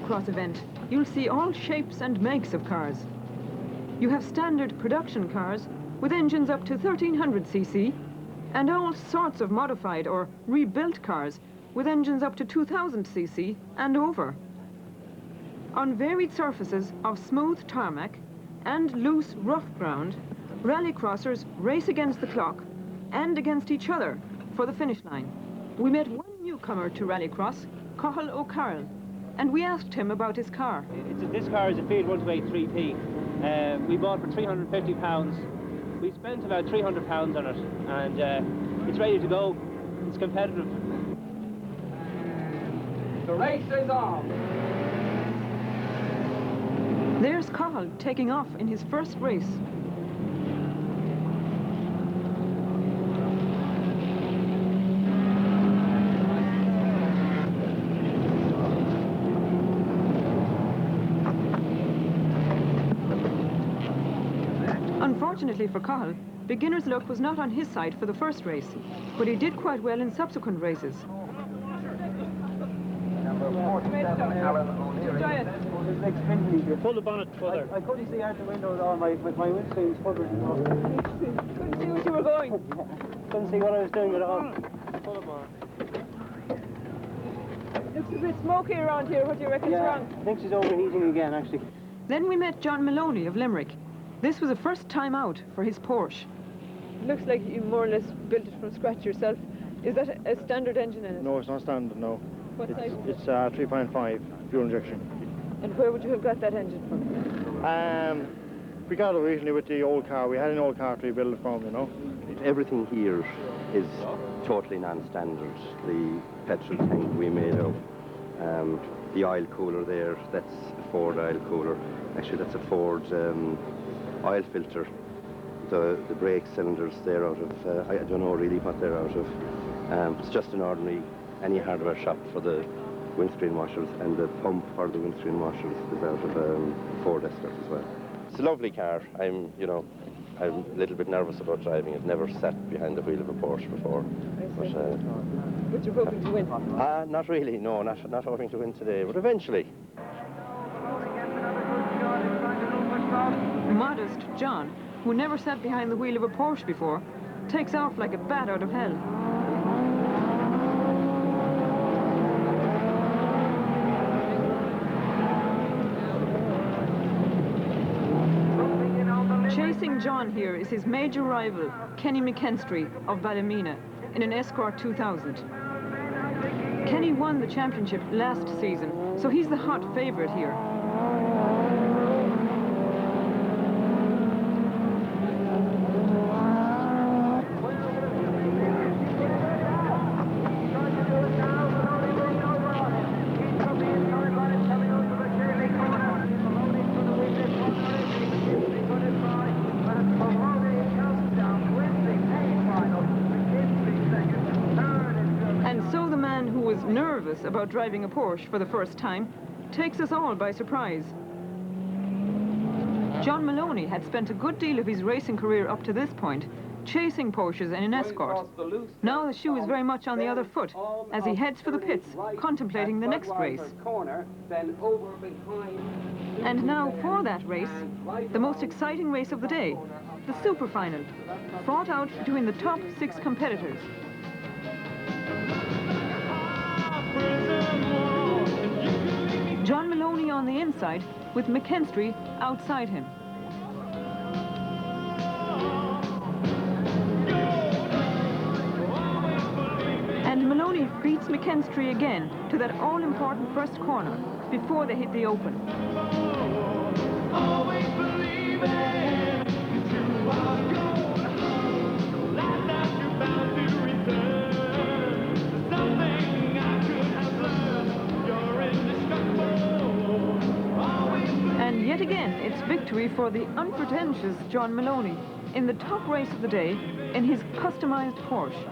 rallycross event, you'll see all shapes and makes of cars. You have standard production cars with engines up to 1300 cc and all sorts of modified or rebuilt cars with engines up to 2000 cc and over. On varied surfaces of smooth tarmac and loose rough ground, rallycrossers race against the clock and against each other for the finish line. We met one newcomer to rallycross, Cathal O'Carroll, and we asked him about his car. This car is a Fiat 128 3P. We bought for £350. We spent about £300 on it, and it's ready to go. It's competitive. The race is on. There's Cathal taking off in his first race. Unfortunately for Cathal, beginner's luck was not on his side for the first race, but he did quite well in subsequent races. Pull the bonnet further. I couldn't see out the window at all. My windscreen was covered. Couldn't see where you were going. Couldn't see what I was doing at all. Pull the bonnet. Looks a bit smoky around here. What do you reckon's wrong? I think she's overheating again, actually. Then we met John Maloney of Limerick. This was a first time out for his Porsche. Looks like you more or less built it from scratch yourself. Is that a standard engine in it? No, it's not standard, no. What size? It's 3.5 fuel injection. And where would you have got that engine from? We got it recently with the old car. We had an old car to rebuild it from, you know. Everything here is totally non-standard. The petrol tank we made of, the oil cooler there, that's a Ford oil cooler. Actually, that's a Ford oil filter. The brake cylinders, they're out of, I don't know really what they're out of. It's just an ordinary, any hardware shop for the windscreen washers, and the pump for the windscreen washers is out of Ford Escort as well. It's a lovely car. I'm a little bit nervous about driving it. Never sat behind the wheel of a Porsche before. But you're hoping to win? Not really, no, not hoping to win today, but eventually. Modest John, who never sat behind the wheel of a Porsche before, takes off like a bat out of hell. Chasing John here is his major rival, Kenny McKinstry of Ballymena, in an Escort 2000. Kenny won the championship last season, so he's the hot favourite here. Nervous about driving a Porsche for the first time takes us all by surprise. John Maloney had spent a good deal of his racing career up to this point chasing Porsches in an Escort. Now the shoe is very much on the other foot as he heads for the pits, contemplating the next race. And now for that race, the most exciting race of the day, the Super Final, fought out between the top 6 competitors. John Maloney on the inside, with McKinstry outside him. And Maloney beats McKinstry again to that all-important first corner before they hit the open. Always believe it, you are gold. Life that you're bound to return. Something I could have learned. You're indestructible. And yet again, it's victory for the unpretentious John Maloney in the top race of the day in his customized Porsche.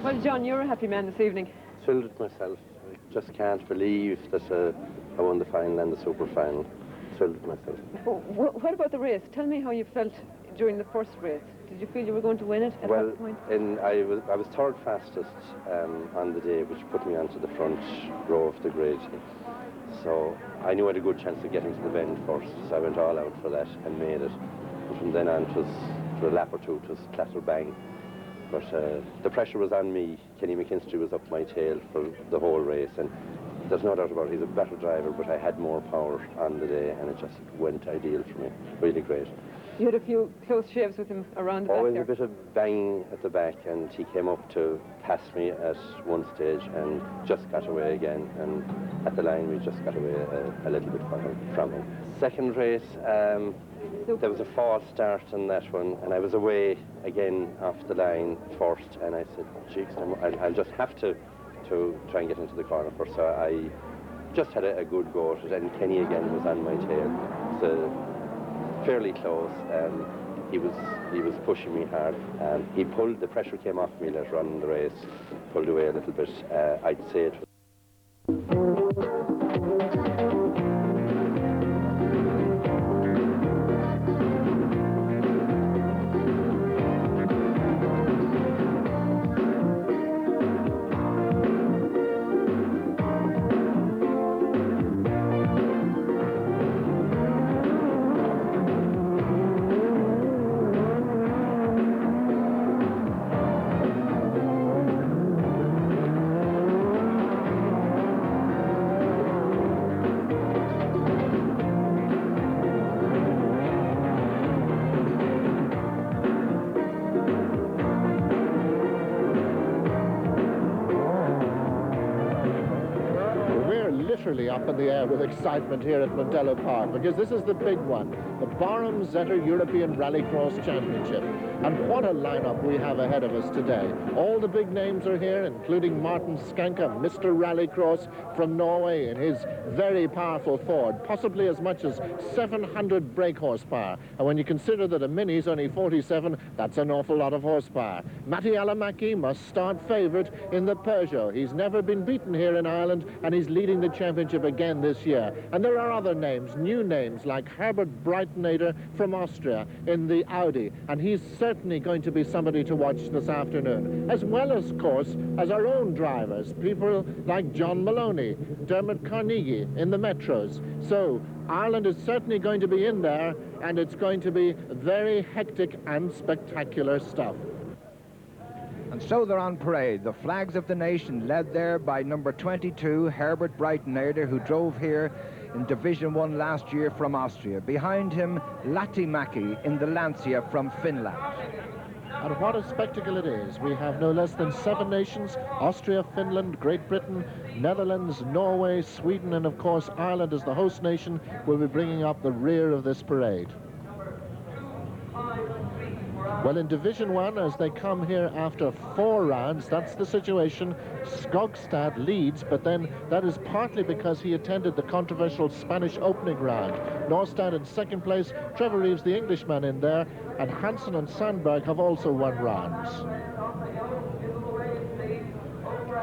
Well, John, you're a happy man this evening. Thrilled with myself. I just can't believe that I won the final and the super final. Thrilled with myself. What about the race? Tell me how you felt during the first race. Did you feel you were going to win it at Well, that point? I was third fastest on the day, which put me onto the front row of the grid. So I knew I had a good chance of getting to the bend first, so I went all out for that and made it. And from then on, for a lap or two, it was clatter bang. But the pressure was on me. Kenny McKinstry was up my tail for the whole race, and there's no doubt about it, he's a better driver, but I had more power on the day, and it just went ideal for me. Really great. You had a few close shaves with him around the back Always there. a bit of bang at the back, and he came up to pass me at one stage and just got away again, and at the line we just got away a little bit from him. Second race, there was a false start on that one, and I was away again off the line first, and I said, "Jeez, I'll just have to try and get into the corner first." So I just had a good go at it, and Kenny again was on my tail. So fairly close. He was pushing me hard. He pulled, the pressure came off me later on in the race, pulled away a little bit. I'd say it was literally up in the air with excitement here at Mondello Park, because this is the big one, the Barham Zetter European Rallycross Championship. And what a lineup we have ahead of us today. All the big names are here, including Martin Skanka, Mr. Rallycross from Norway in his very powerful Ford, possibly as much as 700 brake horsepower. And when you consider that a Mini's only 47, that's an awful lot of horsepower. Matti Alamäki must start favourite in the Peugeot. He's never been beaten here in Ireland, and he's leading the championship again this year. And there are other names, new names, like Herbert Breiteneder from Austria in the Audi, and he's certainly going to be somebody to watch this afternoon, as well as, of course, as our own drivers, people like John Maloney, Dermot Carnegie in the Metros. So Ireland is certainly going to be in there, and it's going to be very hectic and spectacular stuff. And so they're on parade, the flags of the nation, led there by number 22, Herbert Breiteneder, who drove here in Division 1 last year from Austria. Behind him, Lätimäki in the Lancia from Finland. And what a spectacle it is. We have no less than 7 nations, Austria, Finland, Great Britain, Netherlands, Norway, Sweden, and of course Ireland as the host nation will be bringing up the rear of this parade. Well, in Division 1, as they come here after 4 rounds, that's the situation. Skogstad leads, but then that is partly because he attended the controversial Spanish opening round. Norstad in second place, Trevor Reeves, the Englishman, in there, and Hansen and Sandberg have also won rounds.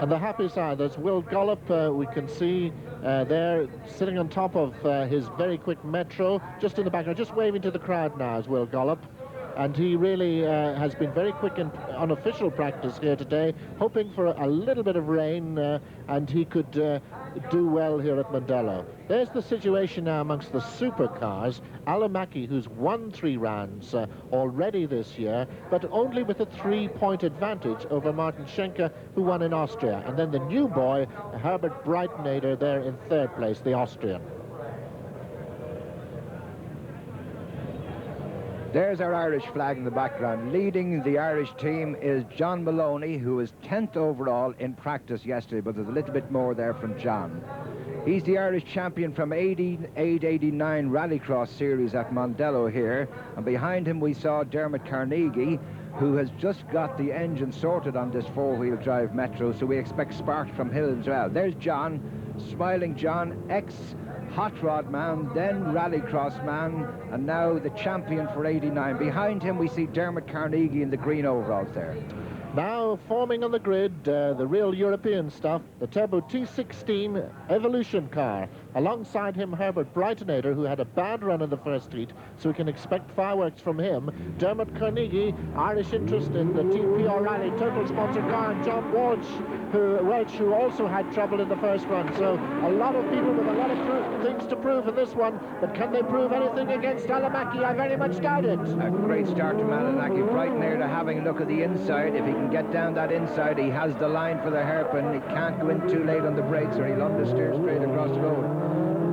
And the happy side, there's Will Gollop, we can see there sitting on top of his very quick Metro, just in the background, just waving to the crowd now is Will Gollop. And he really has been very quick in unofficial practice here today, hoping for a little bit of rain, and he could do well here at Mondello. There's the situation now amongst the supercars. Alamäki, who's won 3 rounds already this year, but only with a 3-point advantage over Martin Schenker, who won in Austria. And then the new boy, Herbert Breiteneder, there in 3rd place, the Austrian. There's our Irish flag in the background. Leading the Irish team is John Maloney, who was 10th overall in practice yesterday, but there's a little bit more there from John. He's the Irish champion from 88-89 Rallycross series at Mondello here, and behind him we saw Dermot Carnegie, who has just got the engine sorted on this 4-wheel drive Metro, so we expect sparks from him as well. There's John, smiling John, hot rod man, then rallycross man, and now the champion for 89. Behind him we see Dermot Carnegie in the green overalls there. Now forming on the grid, the real European stuff, the Turbo T16 Evolution car. Alongside him, Herbert Breitenader, who had a bad run in the first heat, so we can expect fireworks from him. Dermot Carnegie, Irish interest in the TPR Rally, total sponsor car, and John Welch, who also had trouble in the first run. So a lot of people with a lot of things to prove in this one, but can they prove anything against Alamaki? I very much doubt it. A great start to Alamaki. Breitenader having a look at the inside. If he can get down that inside, he has the line for the hairpin. He can't go in too late on the brakes or he'll understeer straight across the road.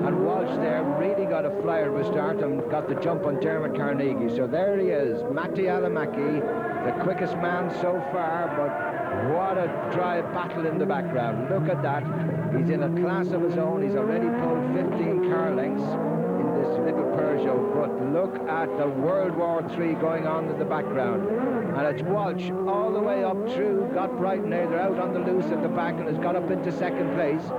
And Walsh there really got a flyer of a start and got the jump on Dermot Carnegie. So there he is, Matti Alamaki, the quickest man so far, but what a dry battle in the background. Look at that. He's in a class of his own. He's already pulled 15 car lengths in this little Peugeot, but look at the World War III going on in the background. And it's Walsh all the way up through, got Breitenader out on the loose at the back and has got up into second place.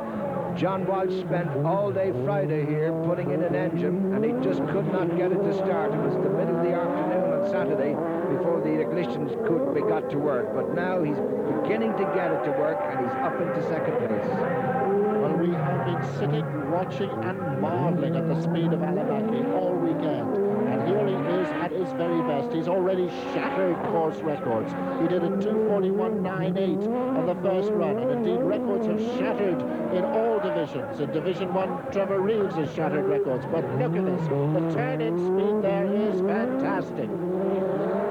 John Walsh spent all day Friday here putting in an engine, and he just could not get it to start. It was the middle of the afternoon on Saturday before the ignitions could be got to work. But now he's beginning to get it to work, and he's up into second place. Well, we have been sitting, watching, and marveling at the speed of Alamaki all weekend. And here he is at his very best. He's already shattered course records. He did a 2:41.98 on the first run, and indeed records have shattered in all divisions. In Division 1, Trevor Reeves has shattered records, but look at this. The turn-in speed there is fantastic.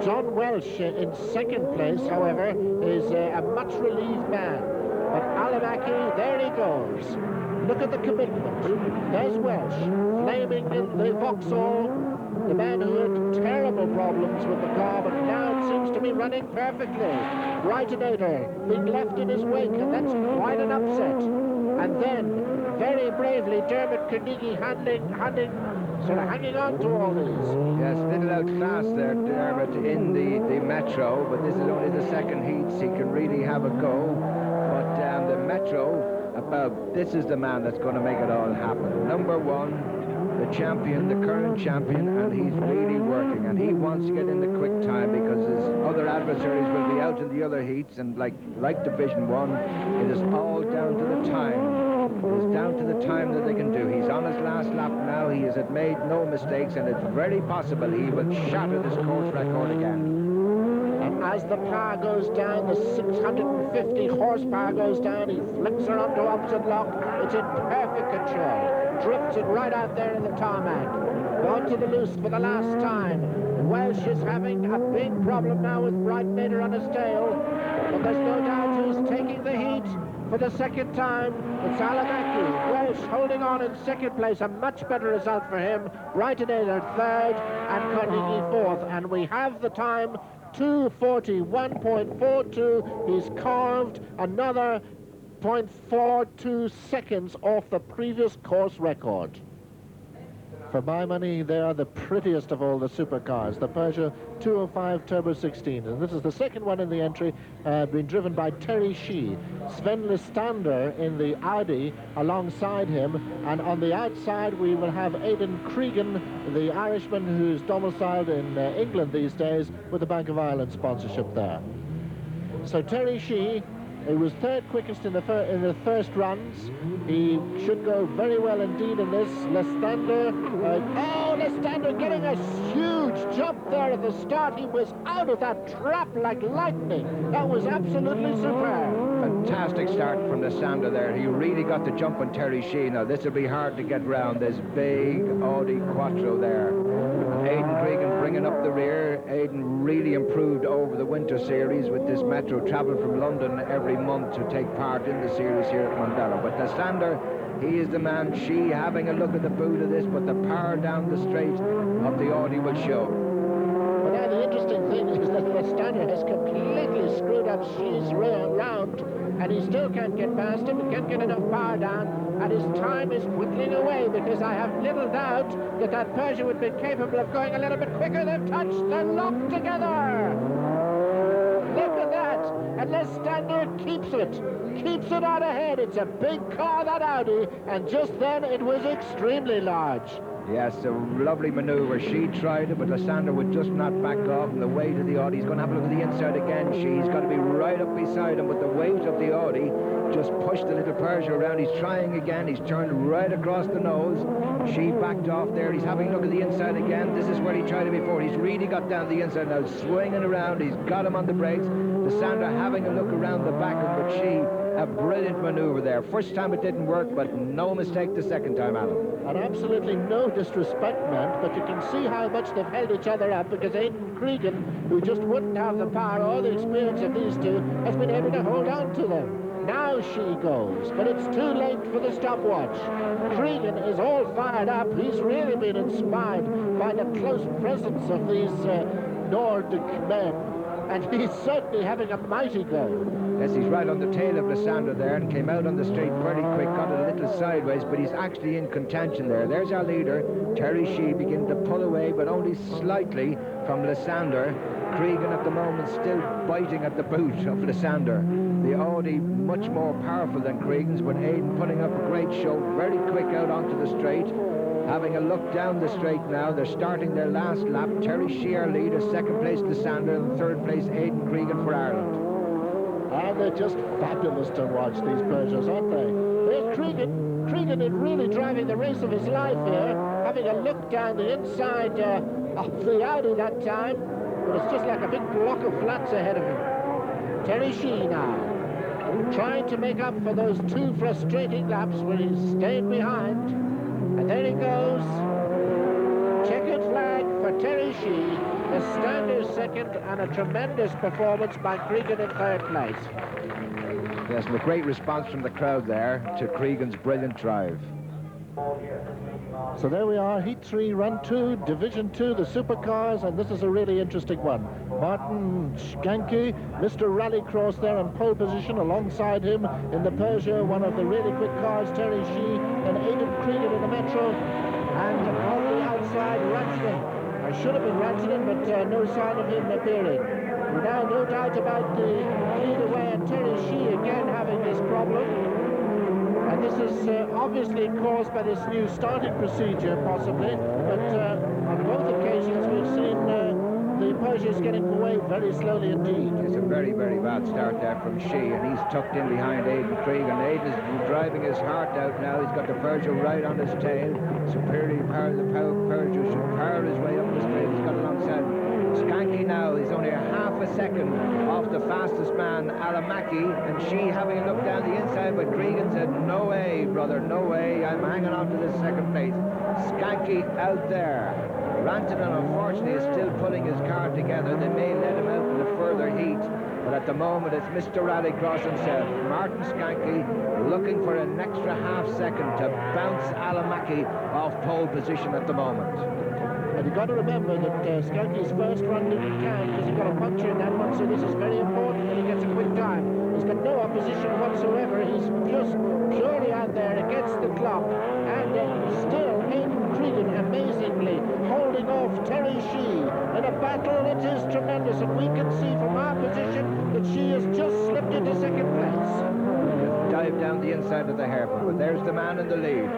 John Welsh in second place, however, is a much relieved man. But Alamaki, there he goes. Look at the commitment. There's Welsh, flaming in the Vauxhall. The man who had terrible problems with the car, but now it seems to be running perfectly. Breitenader being left in his wake, and that's quite an upset. And then, very bravely, Dermot Carnegie sort of hanging on to all these. Yes, little outclassed there, Dermot, in the Metro, but this is only the second heats. He can really have a go. But the Metro, this is the man that's going to make it all happen. Number one, the champion, the current champion, and he's really working, and he wants to get in the quick time because his other adversaries will be out in the other heats, and like Division 1, it is all down to the time. It is down to the time that they can do. He's on his last lap now. He has made no mistakes, and it's very possible he will shatter this course record again. As the car goes down, the 650 horsepower goes down, he flicks her onto opposite lock. It's in perfect control. Drifts it right out there in the tarmac. Gone to the loose for the last time. Welsh is having a big problem now with Breitenader on his tail. But there's no doubt who's taking the heat for the second time. It's Alamaki. Welsh holding on in second place. A much better result for him. Breitenader third and Carnegie fourth. And we have the time 2:41.42. He's carved another 0.42 seconds off the previous course record. For my money, they are the prettiest of all the supercars, the Peugeot 205 Turbo 16. And this is the second one in the entry, being driven by Terry Shee. Sven Listander in the Audi alongside him. And on the outside, we will have Aidan Cregan, the Irishman who's domiciled in England these days, with the Bank of Ireland sponsorship there. So Terry Shee, he was third quickest in the first runs. He should go very well indeed in this. Listander, Listander getting a huge jump there at the start. He was out of that trap like lightning. That was absolutely superb. Fantastic start from Listander there. He really got the jump on Terry Shee. Now this will be hard to get round, this big Audi Quattro there. And Aidan Cregan bringing up the rear. Aidan really improved over the winter series with this Metro, travel from London every month to take part in the series here at Mondello. But Listander, he is the man. Shee having a look at the boot of this, but the power down the straight of the Audi will show. Well, now the interesting thing is that Listander has completely screwed up Shee's rear round, and he still can't get past him. He can't get enough power down, and his time is whittling away, because I have little doubt that that Peugeot would be capable of going a little bit quicker. They've touched, they're locked together. Look at that. and Lysander keeps it out ahead. It's a big car, that Audi, and just then it was extremely large. Yes, a lovely manoeuvre. She tried it, but Lysander would just not back off, and the weight of the Audi, he's going to have a look at the inside again. She's got to be right up beside him, but the weight of the Audi just pushed the little Peugeot around. He's trying again. He's turned right across the nose. She backed off there. He's having a look at the inside again. This is where he tried it before. He's really got down the inside now, swinging around. He's got him on the brakes. Lysander having a look around the back of him, but she, a brilliant manoeuvre there. First time it didn't work, but no mistake the second time, Alan. And absolutely no disrespect meant, but you can see how much they've held each other up, because Aidan Cregan, who just wouldn't have the power or the experience of these two, has been able to hold on to them. Now she goes, but it's too late for the stopwatch. Cregan is all fired up. He's really been inspired by the close presence of these Nordic men, and he's certainly having a mighty go. Yes, he's right on the tail of Lysander there and came out on the straight very quick, got it a little sideways, but he's actually in contention there. There's our leader, Terry Shee, beginning to pull away, but only slightly from Lysander. Cregan at the moment still biting at the boot of Lysander. The Audi much more powerful than Cregan's, but Aidan putting up a great show, very quick out onto the straight. Having a look down the straight now, they're starting their last lap. Terry Shee, our leader, second place Lysander, and third place Aidan Cregan for Ireland. And they're just fabulous to watch, these Peugeots, aren't they? There's Cregan. Cregan is really driving the race of his life here, having a look down the inside of the Audi that time, but it's just like a big block of flats ahead of him. Terry Shee now, trying to make up for those two frustrating laps where he stayed behind. And there he goes. Checkered flag for Terry Shee. The standard second, and a tremendous performance by Cregan in third place. Yes, and a great response from the crowd there to Cregan's brilliant drive. So there we are, Heat 3, Run 2, Division 2, the supercars, and this is a really interesting one. Martin Skanke, Mr. Rallycross there in pole position, alongside him in the Peugeot, one of the really quick cars, Terry Shee, and Aidan Cregan in the Metro, and on the outside, Ransonen. I should have been Ransonen, but no sign of him appearing. Now, no doubt about the lead away, and Terry Shee again having this problem. And this is obviously caused by this new starting procedure, possibly, but on both occasions we've seen the Peugeots getting away very slowly indeed. It's a very, very bad start there from Shee, and he's tucked in behind Aidan Cregan. Aidan is driving his heart out now. He's got the Peugeot right on his tail. Superior power of the Peugeot should power his way up the straight. He's got alongside Skanke now. He's only a half a second off the fastest man, Alamaki, and Shee having a look down the inside, but Cregan said, no way, brother, no way, I'm hanging on to this second place. Skanke out there. Ransonen, unfortunately, is still pulling his car together. They may let him out in the further heat, but at the moment it's Mr. Rallycross himself, Martin Skanke, looking for an extra half second to bounce Alamaki off pole position at the moment. And you've got to remember that Skanke's first run didn't count because he got a puncture in that one, so this is very important that he gets a quick time. He's got no opposition whatsoever. He's just purely out there against the clock. And still, Aidan Cregan amazingly holding off Terry Shee in a battle that is tremendous. And we can see from our position that Shee has just slipped into second place. Dive down the inside of the hairpin, but there's the man in the lead.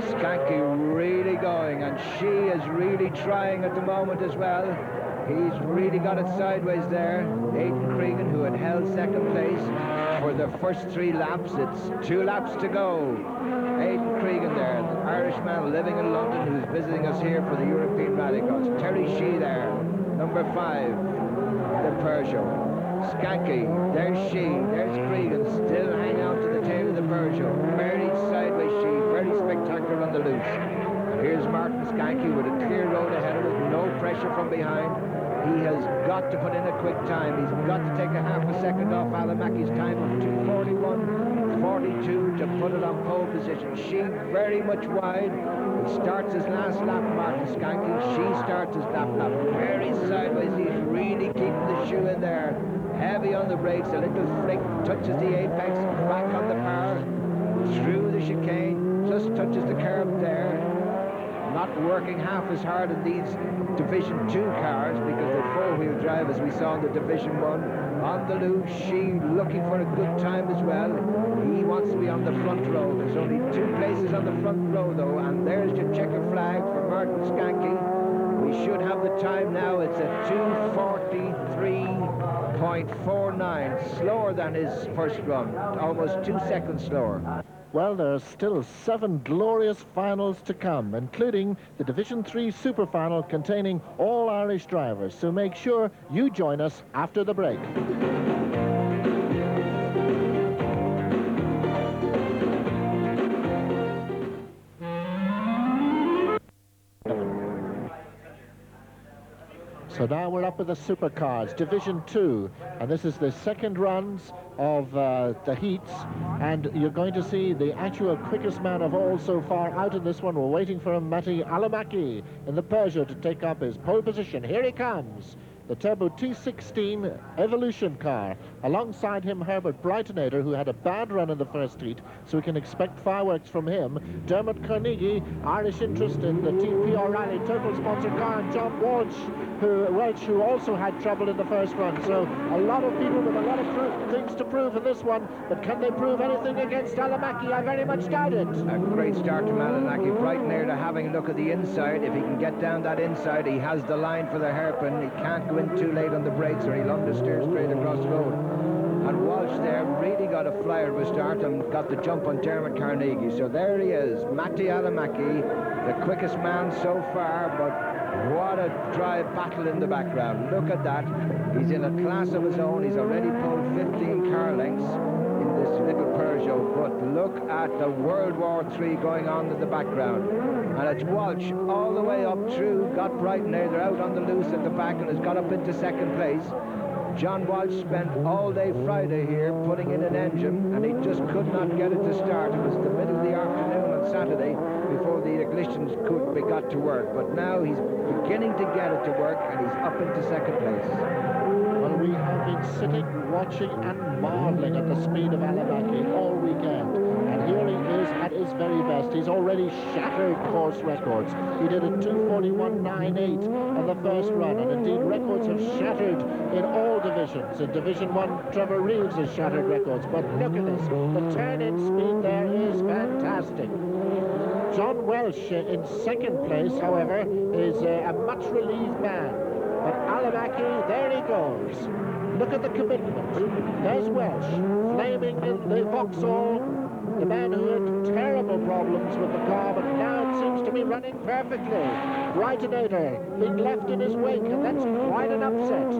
Skanke really going, and Shee is really trying at the moment as well. He's really got it sideways there. Aidan Cregan, who had held second place for the first 3 laps. It's 2 laps to go. Aidan Cregan there, the Irishman living in London, who's visiting us here for the European Rallycross. Terry Shee there, number 5, the Peugeot. Skanke, there's Shee, there's Cregan, still hanging on to the tail of the Peugeot. Very sideways Shee, very spectacular on the loose. And here's Martin Skanke with a clear road ahead of him, no pressure from behind. He has got to put in a quick time. He's got to take a half a second off Alamaki's time of 2:41.42 to put it on pole position. Shee very much wide. He starts his last lap, Martin Skanke. Shee starts his lap. Very sideways. He's really keeping the shoe in there. Heavy on the brakes, a little flick, touches the apex, back on the power, through the chicane, just touches the curb there. not working half as hard in these Division 2 cars because they're four-wheel drive, as we saw in the Division 1. On the loose, she looking for a good time as well. He wants to be on the front row. There's only 2 places on the front row, though, and there's your checker flag for Martin Skanky. We should have the time now. It's at 2:43.49, slower than his first run, almost 2 seconds slower. Well, there are still 7 glorious finals to come, including the Division 3 Super Final containing all Irish drivers. So make sure you join us after the break. So now we're up with the supercars, Division 2, and this is the second runs of the heats, and you're going to see the actual quickest man of all so far out in this one. We're waiting for Matti Alamaki in the Peugeot to take up his pole position. Here he comes, the Turbo T16 Evolution car. Alongside him, Herbert Breitenader, who had a bad run in the first heat, so we can expect fireworks from him. Dermot Carnegie, Irish interest in the Team PR Rally Total Sponsor car, and John Welch, who also had trouble in the first run. So a lot of people with a lot of things to prove in this one, but can they prove anything against Alamaki? I very much doubt it. A great start from Alamaki. Breitenader having a look at the inside. If he can get down that inside, he has the line for the hairpin. He can't go in too late on the brakes or he'll understeer straight across the road. And Walsh there really got a flyer of a start and got the jump on Dermot Carnegie. So there he is, Matti Alamaki, the quickest man so far, but what a drive battle in the background. Look at that. He's in a class of his own. He's already pulled 15 car lengths in this little Peugeot, but look at the World War III going on in the background. And it's Walsh all the way up through, got Breitenader out on the loose at the back and has got up into second place. John Walsh spent all day Friday here putting in an engine, and he just could not get it to start. It was the middle of the afternoon on Saturday before the ignitions could be got to work. But now he's beginning to get it to work, and he's up into second place. Well, we have been sitting, watching, and marveling at the speed of Alamaki all weekend. And here he is at his very best. He's already shattered course records. He did a 2:41.98 on the first run, and indeed records have shattered in all divisions. In Division 1, Trevor Reeves has shattered records, but look at this. The turn-in speed there is fantastic. John Welsh in second place, however, is a much relieved man. But Alamaki, there he goes. Look at the commitment. There's Welsh, flaming in the Vauxhall, the man who had terrible problems with the car, but now it seems to be running perfectly. Breitenader being left in his wake, and that's quite an upset.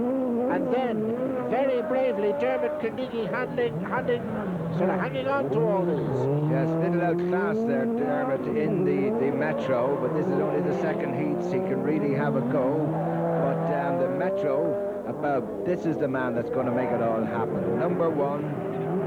And then, very bravely, Dermot Carnegie sort of hanging on to all these. Yes, little outclass there, Dermot, in the Metro, but this is only the second heat, so he can really have a go. But the Metro, this is the man that's going to make it all happen. Number 1,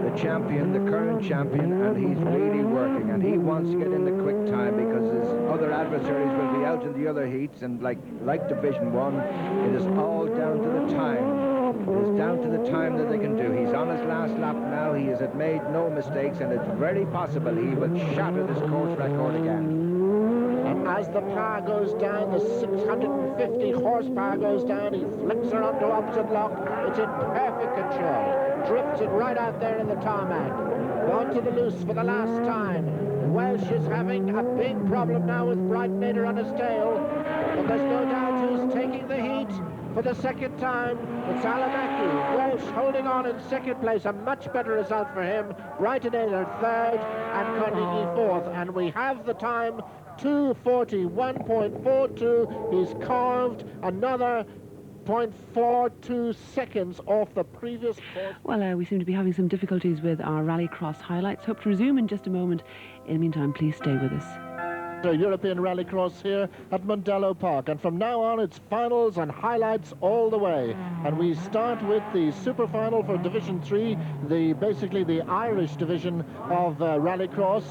the champion, the current champion, and he's really working, and he wants to get in the quick time because his other adversaries will be out in the other heats, and like Division 1, it is all down to the time. It is down to the time that they can do. He's on his last lap now. He has made no mistakes, and it's very possible he will shatter this course record again. And as the power goes down, the 650 horsepower goes down, he flicks her onto opposite lock. It's in perfect control. Drifts it right out there in the tarmac. Gone to the loose for the last time. Welsh is having a big problem now with Breitenader on his tail, but there's no doubt who's taking the heat for the second time. It's Alamaki. Welsh holding on in second place, a much better result for him. Breitenader third and Carnegie fourth, and we have the time 2:41.42. He's carved another 0.42 seconds off the previous course. Well, we seem to be having some difficulties with our Rallycross highlights. Hope to resume in just a moment. In the meantime, please stay with us. The European Rallycross here at Mondello Park, and from now on it's finals and highlights all the way. And we start with the super final for Division 3, basically the Irish division of Rallycross.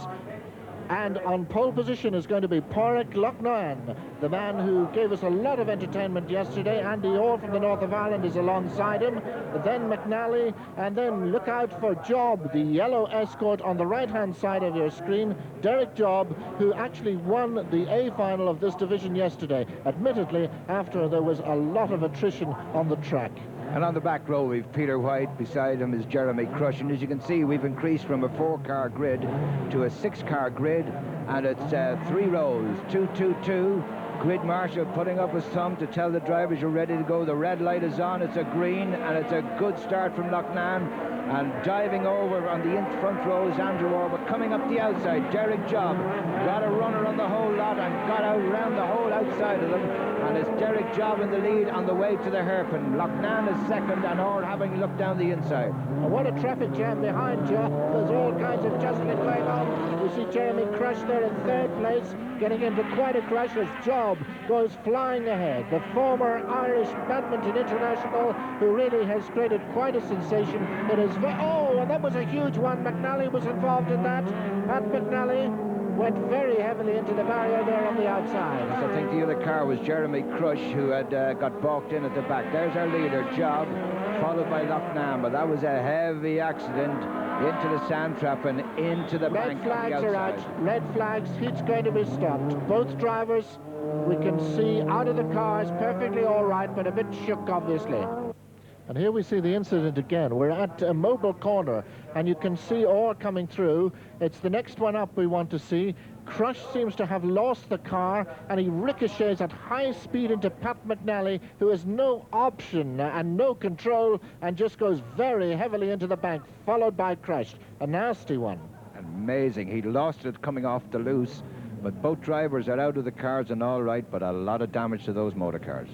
And on pole position is going to be Pádraig Loughnane, the man who gave us a lot of entertainment yesterday. Andy Orr from the north of Ireland is alongside him. Then McNally, and then look out for Job, the yellow escort on the right-hand side of your screen. Derek Job, who actually won the A final of this division yesterday, admittedly after there was a lot of attrition on the track. And on the back row, we've Peter White. Beside him is Jeremy Crush. And as you can see, we've increased from a 4-car grid to a 6-car grid. And it's 3 rows, 2, 2, 2. Grid marshal putting up his thumb to tell the drivers you're ready to go. The red light is on. It's a green, and it's a good start from Loughnane. And diving over on the front row is Andrew Orr, but coming up the outside, Derek Job got a runner on the whole lot and got out around the whole outside of them. And it's Derek Job in the lead on the way to the hairpin. Loughnane is second, and Orr having looked down the inside. And what a traffic jam behind you. There's all kinds of jostling going on. We see Jeremy Crush there in 3rd place, getting into quite a crash as Job goes flying ahead. The former Irish badminton international, who really has created quite a sensation. It is, oh, and that was a huge one. McNally was involved in that. Pat McNally went very heavily into the barrier there on the outside. Yes, I think the other car was Jeremy Crush, who had got balked in at the back. There's our leader, Job, followed by Loughnane, but that was a heavy accident into the sand trap and into the bank. Red flags are out. Red flags. Heat's going to be stopped. Both drivers, we can see out of the cars, perfectly all right, but a bit shook, obviously. And here we see the incident again. We're at a mobile corner, and you can see Orr coming through. It's the next one up we want to see. Crush seems to have lost the car, and he ricochets at high speed into Pat McNally, who has no option and no control, and just goes very heavily into the bank, followed by Crush. A nasty one. Amazing. He lost it coming off the loose, but both drivers are out of the cars and all right, but a lot of damage to those motor cars.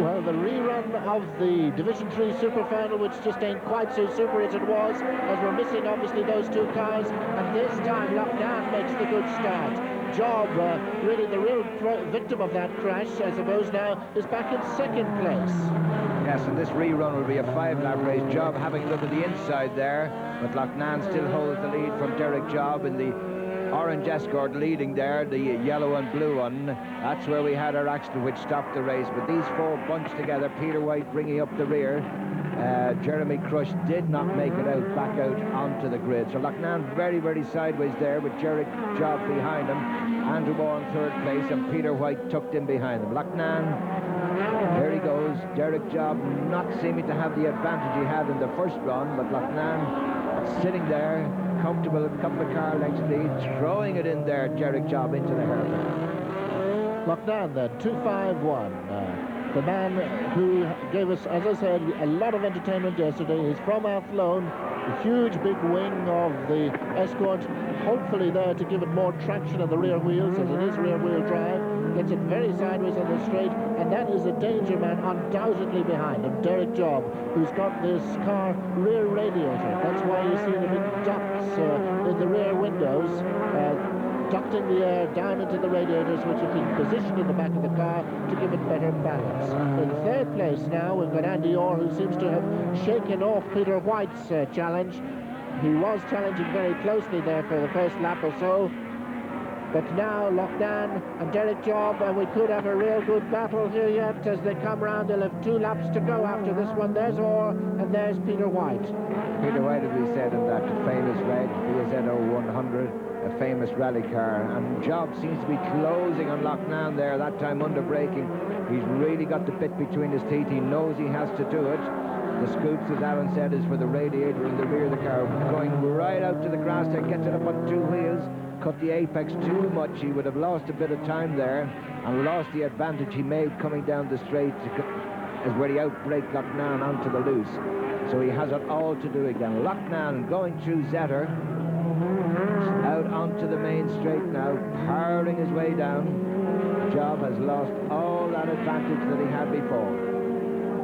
Well, the rerun of the Division 3 Super Final, which just ain't quite so super as it was, as we're missing, obviously, those 2 cars. And this time, Loughnane makes the good start. Job, really the real victim of that crash, I suppose now, is back in 2nd place. Yes, and this rerun will be a 5-lap race. Job having a look at the inside there, but Loughnane still holds the lead from Derek Job in the orange escort leading there, the yellow and blue one. That's where we had our accident which stopped the race. But these 4 bunched together, Peter White bringing up the rear. Jeremy Crush did not make it out, back out onto the grid. So Loughnane very, very sideways there with Derek Job behind him. Andrew Orr in 3rd place and Peter White tucked in behind him. Loughnane, there he goes. Derek Job not seeming to have the advantage he had in the first run, but Loughnane sitting there, comfortable, a couple of car lengths lead, throwing it in there, Derek Job into the hairpin. Loughnane then, 251. The man who gave us, as I said, a lot of entertainment yesterday. He's from Athlone, a huge big wing of the Escort, hopefully there to give it more traction on the rear wheels, as it is rear-wheel drive. Gets it very sideways on the straight, and that is a danger man undoubtedly behind him, Derek Job, who's got this car rear radiator. That's why you see the big ducts in the rear windows, ducting the air down into the radiators, which have been positioned in the back of the car to give it better balance. In 3rd place now, we've got Andy Orr, who seems to have shaken off Peter White's challenge. He was challenging very closely there for the first lap or so. But now Loughnane and Derek Job, and we could have a real good battle here yet as they come round. They'll have 2 laps to go after this one. There's Orr, and there's Peter White. Peter White, as we said, in that famous red BSNO 100, a famous rally car. And Job seems to be closing on Loughnane there, that time under braking. He's really got the bit between his teeth. He knows he has to do it. The scoops, as Alan said, is for the radiator in the rear of the car. Going right out to the grass there, gets it up on 2 wheels. Cut the apex too much. He would have lost a bit of time there and lost the advantage he made coming down the straight, is where he outbraked Loughnane onto the loose. So he has it all to do again. Loughnane going through Zetter, out onto the main straight now, powering his way down. Job has lost all that advantage that he had before.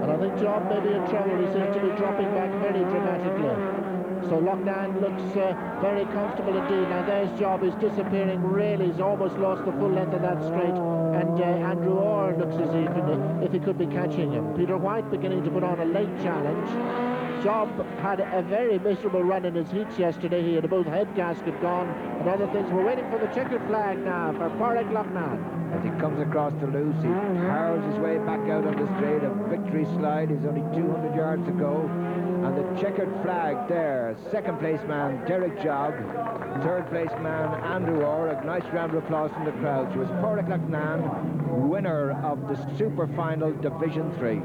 And I think Job may be in trouble. He seems to be dropping back very dramatically. So Loughnane looks very comfortable indeed. Now there's Job, he's disappearing really. He's almost lost the full length of that straight. and Andrew Orr looks as if he could be catching him. Peter White beginning to put on a late challenge. Job had a very miserable run in his heats yesterday. He had both head gasket gone and other things. We're waiting for the checkered flag now for Pádraig Loughnane. As he comes across the loose, he powers his way back out on the straight, a victory slide. He's only 200 yards to go. And the checkered flag there, second place man Derek Job, third place man Andrew Orr. A nice round of applause from the crowd. So it's Pádraig Loughnane, winner of the Super Final Division 3.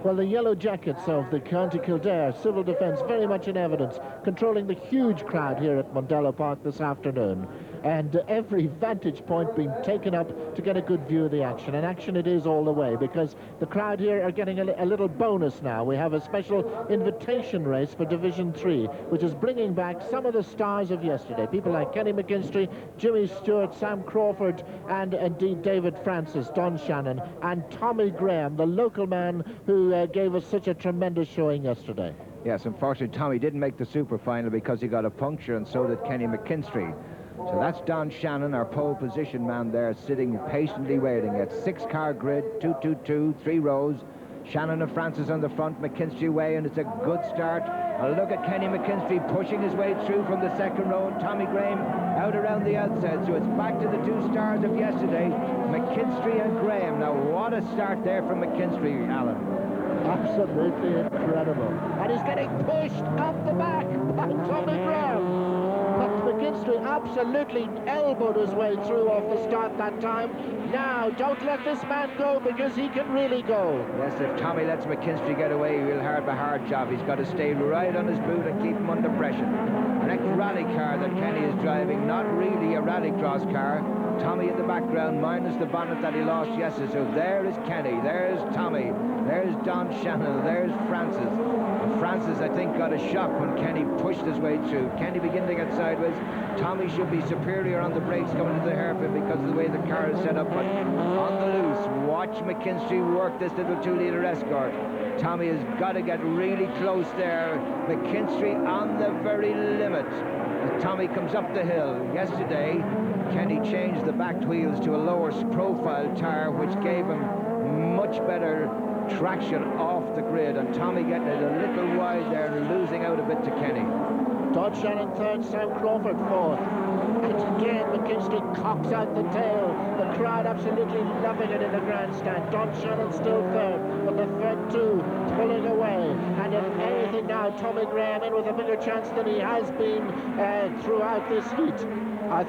Well, the yellow jackets of the County Kildare Civil Defence very much in evidence, controlling the huge crowd here at Mondello Park this afternoon. And every vantage point being taken up to get a good view of the action. And action it is all the way, because the crowd here are getting a little bonus now. We have a special invitation race for Division 3, which is bringing back some of the stars of yesterday. People like Kenny McKinstry, Jimmy Stewart, Sam Crawford, and indeed David Francis, Don Shannon, and Tommy Graham, the local man who gave us such a tremendous showing yesterday. Yes, unfortunately, Tommy didn't make the Super Final because he got a puncture, and so did Kenny McKinstry. So that's Don Shannon, our pole position man there, sitting patiently waiting at 6-car grid, 2-2-2, 3 rows. Shannon and Francis on the front, McKinstry way, and it's a good start. A look at Kenny McKinstry pushing his way through from the second row. Tommy Graham out around the outside. So it's back to the 2 stars of yesterday, McKinstry and Graham. Now, what a start there from McKinstry, Alan. Absolutely incredible. And he's getting pushed up the back by Tommy Graham. But McKinstry absolutely elbowed his way through off the start that time. Now, don't let this man go, because he can really go. Yes, if Tommy lets McKinstry get away, he'll have a hard job. He's got to stay right on his boot and keep him under pressure. Next rally car that Kenny is driving, not really a rallycross car. Tommy in the background, minus the bonnet that he lost yesterday. So there is Kenny, there's Tommy, there's Don Shannon, there's Francis. And Francis, I think, got a shock when Kenny pushed his way through. Kenny began to get sideways. Tommy should be superior on the brakes coming into the hairpin because of the way the car is set up. But on the loose, watch McKinstry work this little 2-litre Escort. Tommy has got to get really close there. McKinstry on the very limit. As Tommy comes up the hill. Yesterday, Kenny changed the back wheels to a lower profile tyre, which gave him much better traction off the grid, and Tommy getting it a little wide there and losing out a bit to Kenny. Don Shannon third, Sam Crawford fourth. And again, McKinstry cocks out the tail. The crowd absolutely loving it in the grandstand. Don Shannon still third, but the third 2 pulling away. And if anything now, Tommy Graham in with a bigger chance than he has been throughout this heat.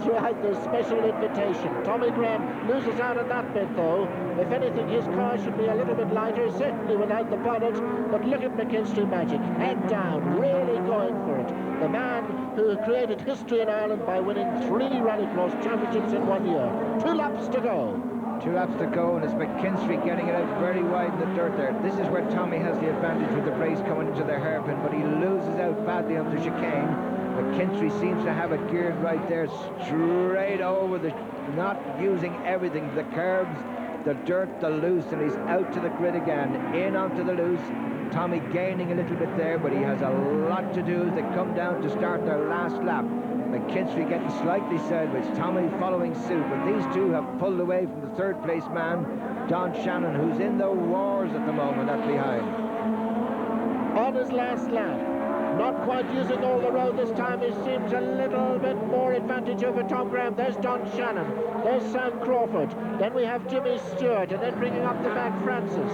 Throughout the special invitation. Tommy Graham loses out on that bit, though. If anything, his car should be a little bit lighter, certainly without the bonnet. But look at McKinstry magic. Head down, really going for it. The man who created history in Ireland by winning 3 rallycross championships in 1 year. 2 laps to go. 2 laps to go, and it's McKinstry getting it out very wide in the dirt there. This is where Tommy has the advantage with the brakes coming into the hairpin, but he loses out badly on the chicane. McKinstry seems to have it geared right there, straight over the, not using everything, the curbs, the dirt, the loose, and he's out to the grid again, in onto the loose. Tommy gaining a little bit there, but he has a lot to do as they come down to start their last lap. McKinstry getting slightly sideways, Tommy following suit, but these two have pulled away from the third place man, Don Shannon, who's in the wars at the moment at behind. On his last lap. Not quite using all the road this time. He seems a little bit more advantage over Tom Graham. There's Don Shannon. There's Sam Crawford. Then we have Jimmy Stewart, and then bringing up the back Francis.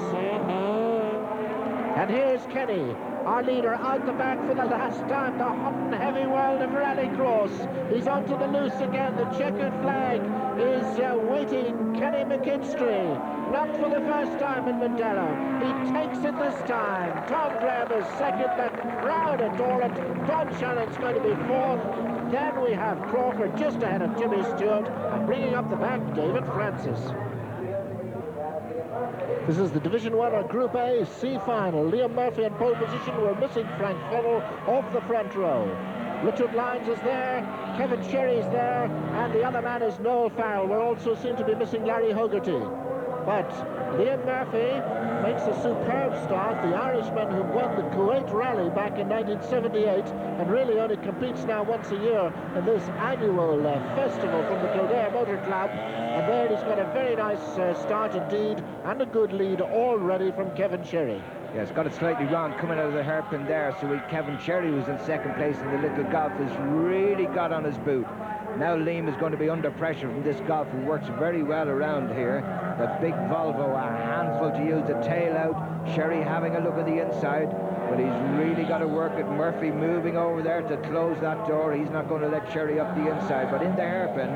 And here's Kenny, our leader, out the back for the last time. The hot and heavy world of rallycross. He's onto the loose again. The checkered flag is waiting Kenny McKinstry. Not for the first time in Mondello. He takes it this time. Tom Graham is second. The crowd adore it. Don Shannon's going to be fourth. Then we have Crawford just ahead of Jimmy Stewart. And bringing up the back, David Francis. This is the Division 1 or Group A C final. Liam Murphy in pole position. We're missing Frank Funnell off the front row. Richard Lyons is there, Kevin Sherry's there, and the other man is Noel Farrell. We're also seen to be missing Larry Hogarty. But Liam Murphy makes a superb start. The Irishman who won the Kuwait Rally back in 1978 and really only competes now once a year in this annual festival from the Kildare Motor Club. And there he's got a very nice start indeed, and a good lead already from Kevin Sherry. Yes, got it slightly wrong coming out of the hairpin there. So Kevin Sherry was in second place, and the little Golf has really got on his boot. Now Liam is going to be under pressure from this Golf, who works very well around here. The big Volvo, a handful to use, the tail out. Sherry having a look at the inside, but he's really got to work at Murphy moving over there to close that door. He's not going to let Sherry up the inside, but in the hairpin,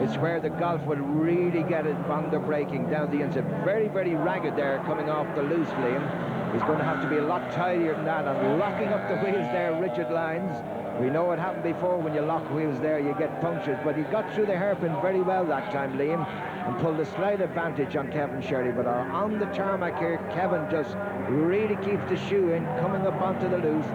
it's where the Golf will really get it on the braking down the inside. Very, very ragged there coming off the loose, Liam. He's going to have to be a lot tidier than that, and locking up the wheels there, Richard Lyons. We know what happened before when you lock wheels there, you get punctures, but he got through the hairpin very well that time, Liam, and pulled a slight advantage on Kevin Sherry. But on the tarmac here, Kevin just really keeps the shoe in, coming up onto the loose.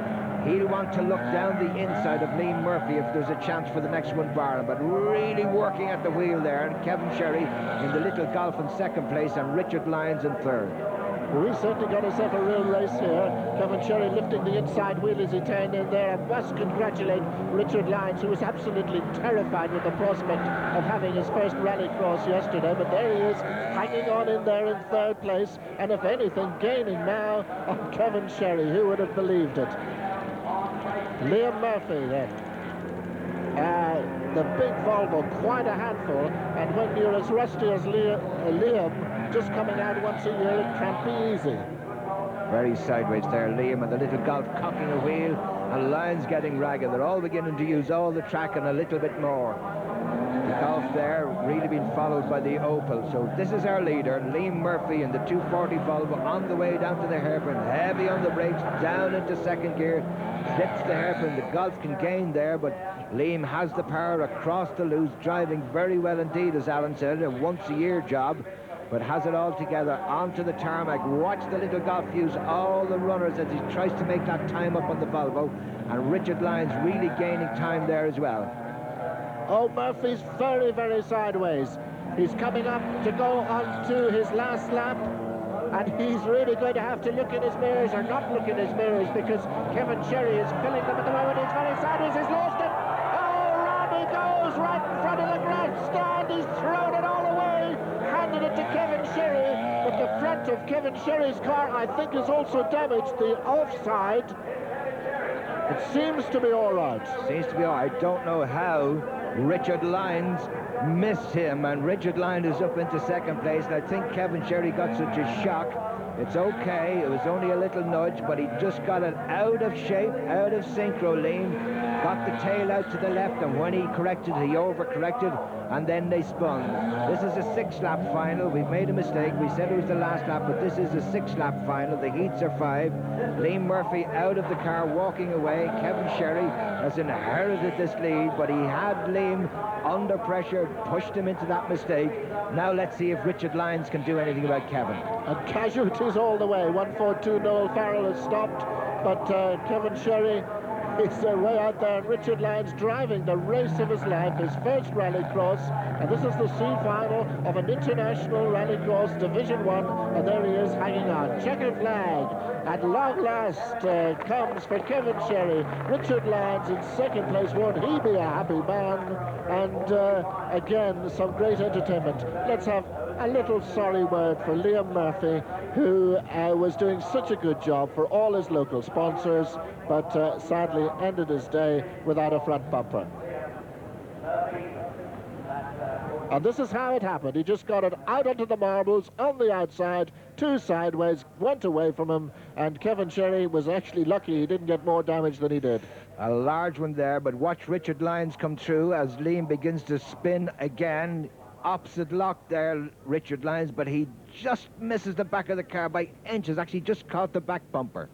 He'll want to look down the inside of Liam Murphy if there's a chance for the next one bar him, but really working at the wheel there, and Kevin Sherry in the little Golf in second place, and Richard Lyons in third. Well, he's certainly got himself a real race here. Kevin Sherry lifting the inside wheel as he turned in there. I must congratulate Richard Lyons, who was absolutely terrified with the prospect of having his first rallycross yesterday. But there he is, hanging on in there in third place, and if anything, gaining now on Kevin Sherry. Who would have believed it? Liam Murphy then. The big Volvo, quite a handful, and when you're as rusty as Liam, just coming out once a year, it can't be easy. Very sideways there, Liam, and the little Golf cocking a wheel, and Lyons getting ragged. They're all beginning to use all the track and a little bit more. The Golf there really being followed by the Opel. So this is our leader, Liam Murphy, in the 240 Volvo, on the way down to the hairpin, heavy on the brakes, down into second gear, clips the hairpin. The Golf can gain there, but Liam has the power across the loose, driving very well indeed, as Alan said, a once-a-year job, but has it all together onto the tarmac. Watch the little Golf use all the runners as he tries to make that time up on the Volvo, and Richard Lyons really gaining time there as well. Oh, Murphy's very, very sideways. He's coming up to go on to his last lap, and he's really going to have to look in his mirrors, or not look in his mirrors, because Kevin Sherry is filling them at the moment. He's very sideways, he's lost it. Oh, round he goes, right in front of the grandstand. He's thrown it all away, handed it to Kevin Sherry, but the front of Kevin Sherry's car, I think, is also damaged, the offside. It seems to be all right. Seems to be all right. I don't know how Richard Lyons missed him, and Richard Lyons is up into second place, and I think Kevin Sherry got such a shock. It's okay, it was only a little nudge, but he just got it out of shape, out of synchro, Liam. Got the tail out to the left, and when he corrected, he overcorrected, and then they spun. This is a 6-lap final. We've made a mistake. We said it was the last lap, but this is a 6-lap final. The heats are 5. Liam Murphy out of the car, walking away. Kevin Sherry has inherited this lead, but he had Liam under pressure, pushed him into that mistake. Now let's see if Richard Lyons can do anything about Kevin. And casualties all the way. 142 Noel Farrell has stopped, but Kevin Sherry is way out there. Richard Lyons driving the race of his life, his first rallycross, and this is the C final of an international rallycross Division 1, and there he is hanging on. Checkered flag at long last comes for Kevin Sherry. Richard Lyons in second place. Won't he be a happy man? And again, some great entertainment. Let's have a little sorry word for Liam Murphy, who was doing such a good job for all his local sponsors, but sadly ended his day without a front bumper. And this is how it happened. He just got it out onto the marbles on the outside, 2 sideways, went away from him, and Kevin Sherry was actually lucky he didn't get more damage than he did. A large one there, but watch Richard Lyons come through as Liam begins to spin again. Opposite lock there, Richard Lyons, but he just misses the back of the car by inches, actually just caught the back bumper.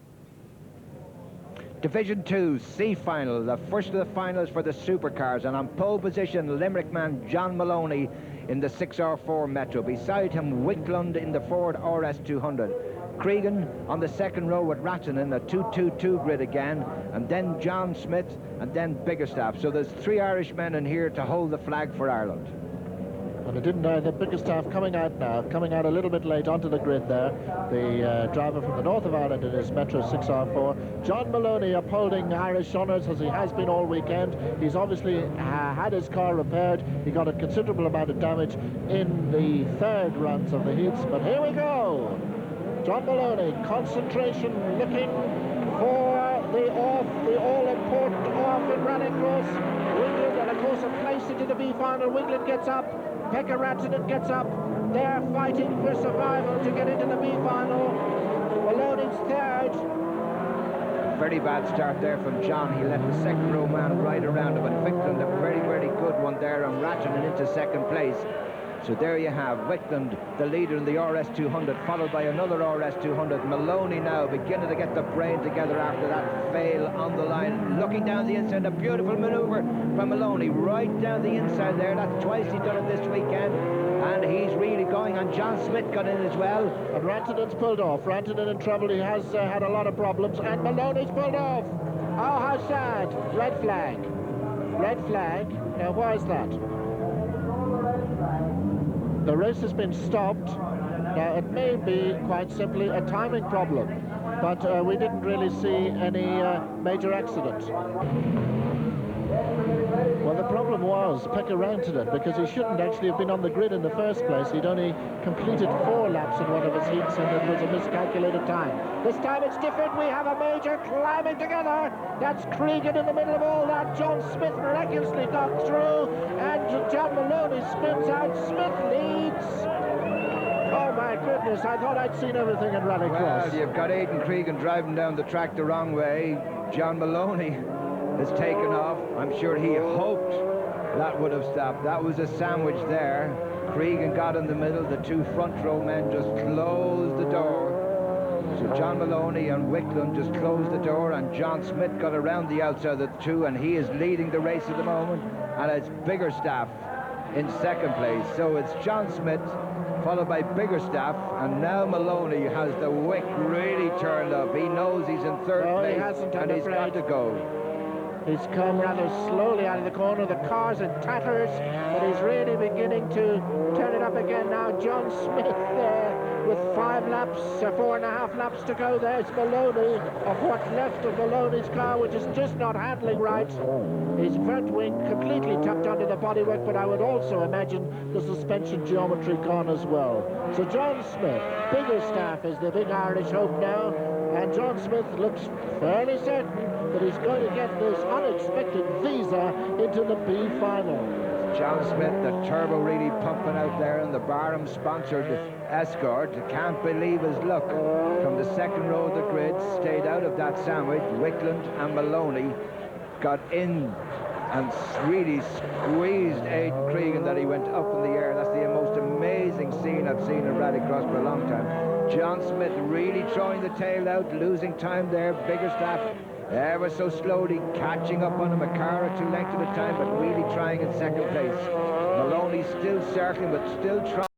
Division 2, C final, the first of the finals for the supercars, and on pole position, Limerick man John Maloney in the 6R4 Metro. Beside him, Wicklund in the Ford RS200. Cregan on the second row with Ratton in a 222 grid again, and then John Smith, and then Biggerstaff. So there's 3 Irish men in here to hold the flag for Ireland. And it didn't know the Bickerstaff coming out now, coming out a little bit late onto the grid there. The driver from the north of Ireland in his Metro 6R4. John Maloney upholding Irish honours as he has been all weekend. He's obviously had his car repaired. He got a considerable amount of damage in the third runs of the heats. But here we go. John Maloney, concentration, looking for the all-important off in Rallycross. Wingland, and of course a place into the B final. Wingland gets up. Pekka Rantanen gets up. They're fighting for survival to get into the B final. Maloney's third. Very bad start there from John. He let the second row man right around him, but Wickland a very, very good one there, and Rantanen into second place. So there you have Wickland, the leader in the RS200, followed by another RS200. Maloney now beginning to get the brain together after that fail on the line. Looking down the inside, a beautiful manoeuvre from Maloney, right down the inside there. That's twice he's done it this weekend, and he's really going, and John Smith got in as well. And Rantanen's pulled off. Rantanen in trouble. He has had a lot of problems, and Maloney's pulled off. Oh, how sad. Red flag. Red flag. Now, why is that? The race has been stopped. Now, it may be quite simply a timing problem, but we didn't really see any major accident. Well, the problem was Pekka Rantanen, because he shouldn't actually have been on the grid in the first place. He'd only completed 4 laps in one of his heats, and it was a miscalculated time. This time it's different. We have a major climbing together. That's Cregan in the middle of all that. John Smith miraculously got through, and John Maloney spins out. Smith leads. Oh my goodness, I thought I'd seen everything in Rallycross. Well, you've got Aidan Cregan driving down the track the wrong way. John Maloney has taken off. I'm sure he hoped that would have stopped. That was a sandwich there. Cregan got in the middle. The 2 front row men just closed the door. So John Maloney and Wickland just closed the door, and John Smith got around the outside of the 2, and he is leading the race at the moment, and it's Bickerstaff in second place. So it's John Smith followed by Bickerstaff, and now Maloney has the wick really turned up. He knows he's in third place, and he's got to go. He's come rather slowly out of the corner. The car's in tatters, but he's really beginning to turn it up again now. John Smith there with 5 laps, 4.5 laps to go. There's Maloney, of what's left of Maloney's car, which is just not handling right. His front wing completely tucked under the bodywork, but I would also imagine the suspension geometry gone as well. So John Smith, Bickerstaff is the big Irish hope now, and John Smith looks fairly certain that he's going to get this unexpected visa into the B final. John Smith, the turbo really pumping out there in the Barham-sponsored Escort. Can't believe his luck. From the second row of the grid, stayed out of that sandwich. Wickland and Maloney got in and really squeezed Aidan Cregan that he went up in the air. That's the most amazing scene I've seen in Rallycross for a long time. John Smith really throwing the tail out, losing time there. Bickerstaff ever so slowly catching up on him, a car or 2 lengths at a time, but really trying in second place. Maloney still circling, but still trying.